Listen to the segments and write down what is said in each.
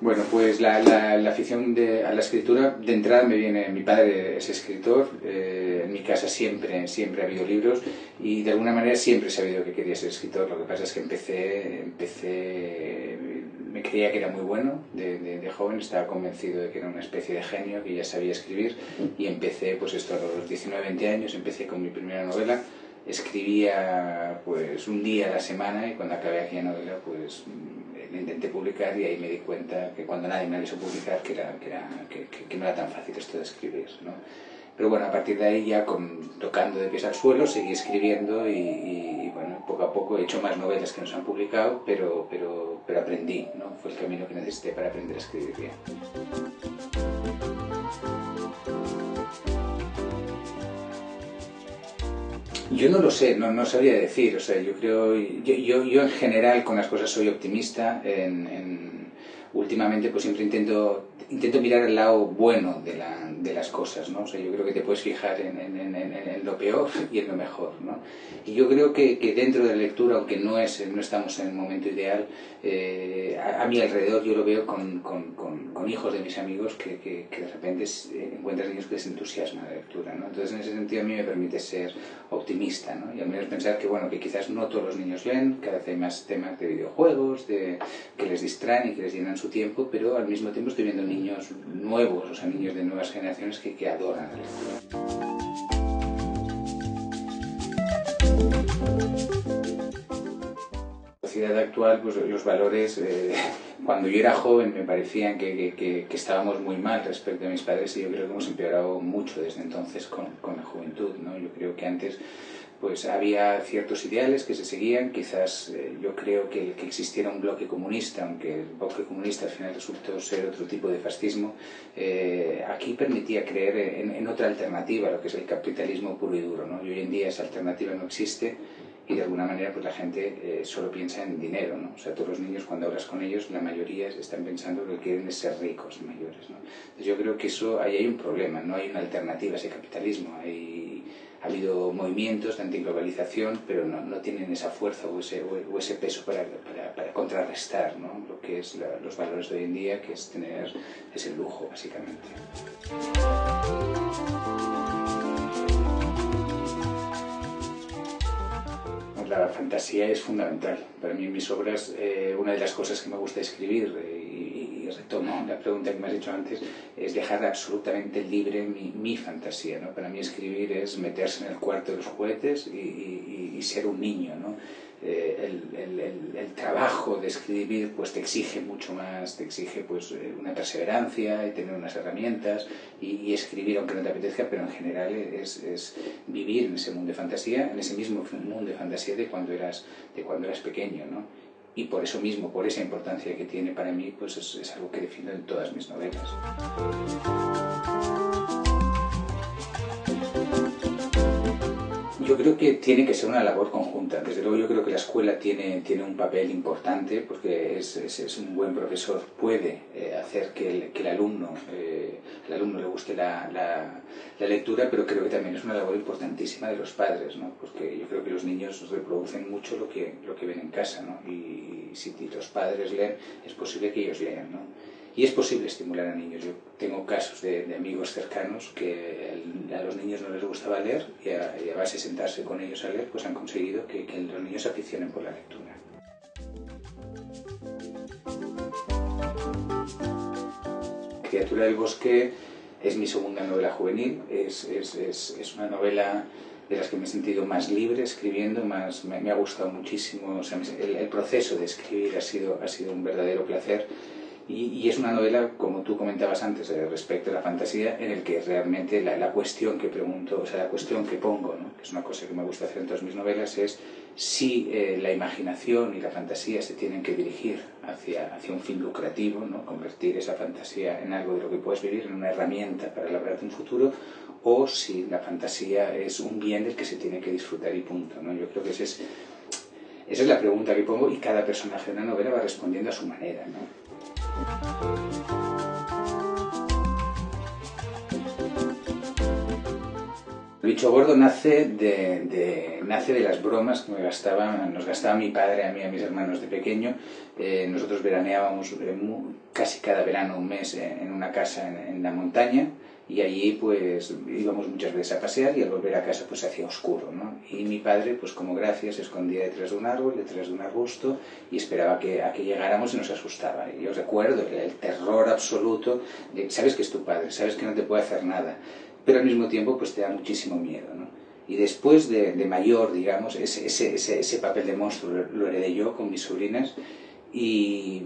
Bueno, pues la afición a la escritura, de entrada me viene, mi padre es escritor, en mi casa siempre ha habido libros y de alguna manera siempre he sabido que quería ser escritor. Lo que pasa es que me creía que era muy bueno de joven, estaba convencido de que era una especie de genio, que ya sabía escribir y empecé, pues esto a los 19, 20 años, empecé con mi primera novela. Escribía pues un día a la semana y cuando acabé aquella novela pues la intenté publicar y ahí me di cuenta que cuando nadie me la quiso publicar que no era tan fácil esto de escribir, ¿no? Pero bueno, a partir de ahí ya tocando de pies al suelo seguí escribiendo y bueno, poco a poco he hecho más novelas que no se han publicado, pero aprendí, ¿no? Fue el camino que necesité para aprender a escribir bien. Yo no lo sé, no sabría decir, o sea, yo creo, yo en general con las cosas soy optimista, últimamente pues siempre intento mirar el lado bueno de las cosas, ¿no? O sea, yo creo que te puedes fijar en lo peor y en lo mejor, ¿no? Y yo creo que dentro de la lectura, aunque no estamos en el momento ideal, a mi alrededor yo lo veo con hijos de mis amigos que de repente encuentran niños que les entusiasma la lectura, ¿no? Entonces en ese sentido a mí me permite ser optimista, ¿no? Y al menos pensar que, bueno, que quizás no todos los niños leen, cada vez hay más temas de videojuegos, que les distraen y que les llenan su tiempo, pero al mismo tiempo estoy viendo niños nuevos, o sea, niños de nuevas generaciones que adoran la lectura. La sociedad actual, pues los valores, cuando yo era joven me parecían que estábamos muy mal respecto a mis padres y yo creo que hemos empeorado mucho desde entonces con la juventud, ¿no? Yo creo que antes pues había ciertos ideales que se seguían, quizás yo creo que existiera un bloque comunista, aunque el bloque comunista al final resultó ser otro tipo de fascismo, aquí permitía creer en otra alternativa, lo que es el capitalismo puro y duro, ¿no? Y hoy en día esa alternativa no existe y de alguna manera pues la gente solo piensa en dinero, ¿no? O sea, todos los niños cuando hablas con ellos, la mayoría están pensando que lo que quieren es ser ricos y mayores, ¿no? Entonces yo creo que ahí hay un problema, no hay una alternativa a ese capitalismo, ha habido movimientos de antiglobalización, pero no tienen esa fuerza o ese peso para contrarrestar, ¿no? Lo que es los valores de hoy en día, que es el lujo, básicamente. La fantasía es fundamental. Para mí en mis obras, una de las cosas que me gusta escribir, y retomo la pregunta que me has hecho antes, es dejar absolutamente libre mi fantasía, ¿no? Para mí escribir es meterse en el cuarto de los juguetes y ser un niño, ¿no? El trabajo de escribir pues te exige mucho más, te exige pues una perseverancia y tener unas herramientas y escribir aunque no te apetezca, pero en general es vivir en ese mundo de fantasía, en ese mismo mundo de fantasía de cuando eras pequeño, ¿no? Y por eso mismo, por esa importancia que tiene para mí, pues es algo que defiendo en todas mis novelas. Yo creo que tiene que ser una labor conjunta. Desde luego yo creo que la escuela tiene un papel importante porque es un buen profesor, puede hacer que el alumno le guste la lectura, pero creo que también es una labor importantísima de los padres, ¿no? Porque yo creo que los niños reproducen mucho lo que ven en casa, ¿no? Y si los padres leen, es posible que ellos lean, ¿no? Y es posible estimular a niños. Yo tengo casos de amigos cercanos que a los niños no les gustaba leer y a base de sentarse con ellos a leer, pues han conseguido que los niños se aficionen por la lectura. Criatura del bosque es mi segunda novela juvenil, es una novela de las que me he sentido más libre escribiendo, me ha gustado muchísimo, o sea, el proceso de escribir ha sido un verdadero placer. Y es una novela, como tú comentabas antes, respecto a la fantasía, en el que realmente la cuestión que pregunto, o sea, la cuestión que pongo, ¿no? Que es una cosa que me gusta hacer en todas mis novelas, es si la imaginación y la fantasía se tienen que dirigir hacia un fin lucrativo, ¿no? Convertir esa fantasía en algo de lo que puedes vivir, en una herramienta para labrarte un futuro, o si la fantasía es un bien del que se tiene que disfrutar y punto, ¿no? Yo creo que Esa es la pregunta que pongo y cada personaje de una novela va respondiendo a su manera, ¿no? El bicho gordo nace de las bromas que nos gastaba mi padre, a mí y a mis hermanos de pequeño. Nosotros veraneábamos casi cada verano un mes en una casa en la montaña, y allí pues íbamos muchas veces a pasear, y al volver a casa pues se hacía oscuro, ¿no? Y mi padre, pues como gracia, se escondía detrás de un árbol, detrás de un arbusto, y esperaba a que llegáramos y nos asustaba. Y yo recuerdo el terror absoluto de, sabes que es tu padre, sabes que no te puede hacer nada, pero al mismo tiempo pues te da muchísimo miedo, ¿no? Y después de mayor, digamos, ese papel de monstruo lo heredé yo con mis sobrinas, y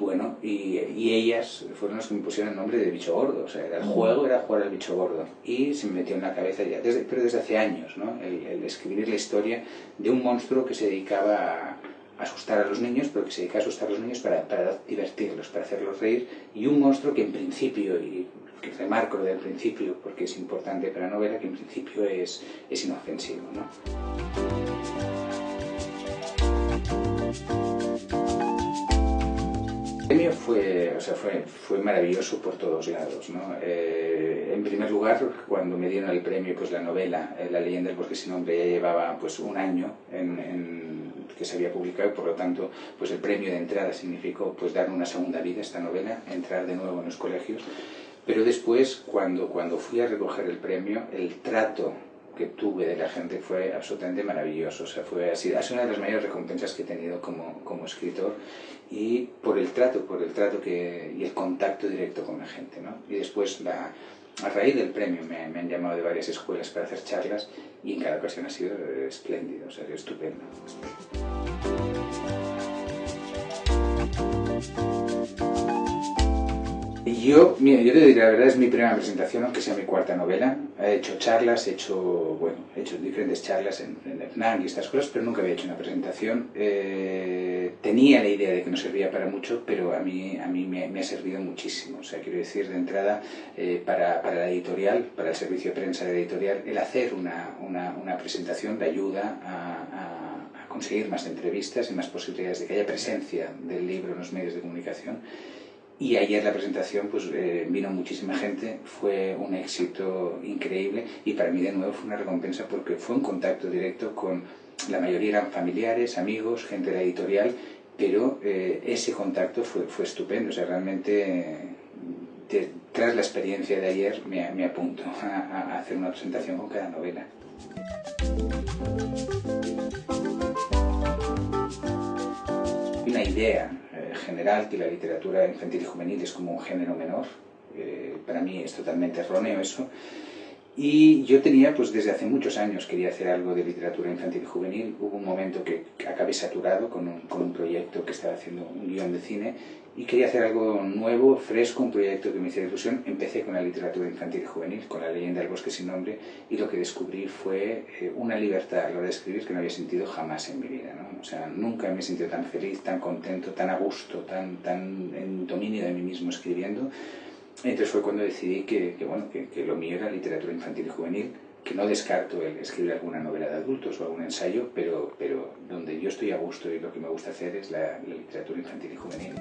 bueno, y ellas fueron las que me pusieron el nombre de bicho gordo. O sea, el juego era jugar al bicho gordo, y se me metió en la cabeza ya, pero desde hace años, ¿no? El escribir la historia de un monstruo que se dedicaba a asustar a los niños, pero que se dedicaba a asustar a los niños para divertirlos, para hacerlos reír, y un monstruo que en principio, y que remarco lo del principio porque es importante para la novela, que en principio es inofensivo, ¿no? El premio fue maravilloso por todos lados, ¿no? En primer lugar, cuando me dieron el premio, pues la novela La leyenda del bosque sin nombre ya llevaba pues un año que se había publicado, y por lo tanto pues el premio de entrada significó pues dar una segunda vida a esta novela, entrar de nuevo en los colegios. Pero después, cuando fui a recoger el premio, el trato que tuve de la gente fue absolutamente maravilloso. O sea, ha sido una de las mayores recompensas que he tenido como escritor, y por el trato y el contacto directo con la gente, ¿no? Y después, a raíz del premio, me han llamado de varias escuelas para hacer charlas, y en cada ocasión ha sido espléndido, o sea, estupendo. Yo te diré, la verdad, es mi primera presentación, aunque sea mi cuarta novela. He hecho charlas, he hecho diferentes charlas en el FNAC y estas cosas, pero nunca había hecho una presentación. Tenía la idea de que no servía para mucho, pero a mí me ha servido muchísimo. O sea, quiero decir, de entrada, para la editorial, para el servicio de prensa de la editorial, el hacer una presentación te ayuda a conseguir más entrevistas y más posibilidades de que haya presencia del libro en los medios de comunicación. Y ayer la presentación, pues vino muchísima gente, fue un éxito increíble, y para mí de nuevo fue una recompensa porque fue un contacto directo con, la mayoría eran familiares, amigos, gente de la editorial, pero ese contacto fue estupendo. O sea, realmente tras la experiencia de ayer me apunto a hacer una presentación con cada novela. Una idea general que la literatura infantil y juvenil es como un género menor. Para mí es totalmente erróneo eso. Y yo tenía, pues desde hace muchos años quería hacer algo de literatura infantil y juvenil. Hubo un momento que acabé saturado con un proyecto que estaba haciendo, un guión de cine, y quería hacer algo nuevo, fresco, un proyecto que me hiciera ilusión. Empecé con la literatura infantil y juvenil, con La leyenda del bosque sin nombre, y lo que descubrí fue una libertad a la hora de escribir que no había sentido jamás en mi vida, ¿no? O sea, nunca me he sentido tan feliz, tan contento, tan a gusto, tan en dominio de mí mismo escribiendo. Entonces fue cuando decidí que lo mío era literatura infantil y juvenil, que no descarto el escribir alguna novela de adultos o algún ensayo, pero donde yo estoy a gusto y lo que me gusta hacer es la literatura infantil y juvenil.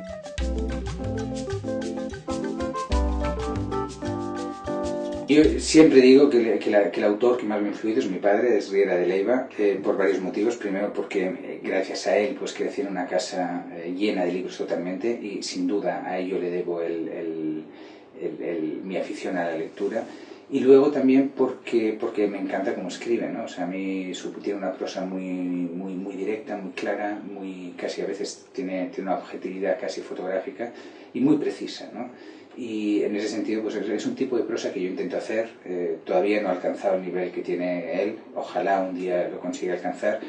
Yo siempre digo que el autor que más me ha influido es mi padre, es Riera de Leiva, por varios motivos. Primero porque gracias a él pues crecí en una casa llena de libros totalmente, y sin duda a ello le debo mi afición a la lectura. Y luego también porque me encanta cómo escribe, ¿no? O sea, a mí tiene una prosa muy directa, muy clara, casi a veces tiene una objetividad casi fotográfica y muy precisa, ¿no? Y en ese sentido pues es un tipo de prosa que yo intento hacer. Todavía no he alcanzado el nivel que tiene él, ojalá un día lo consiga alcanzar.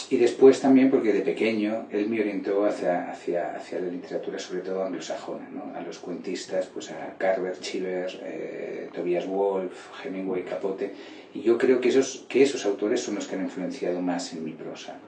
Y después también porque de pequeño él me orientó hacia la literatura, sobre todo anglosajona, ¿no? A los cuentistas, pues a Carver, Cheever, Tobias Wolff, Hemingway, Capote. Y yo creo que esos autores son los que han influenciado más en mi prosa.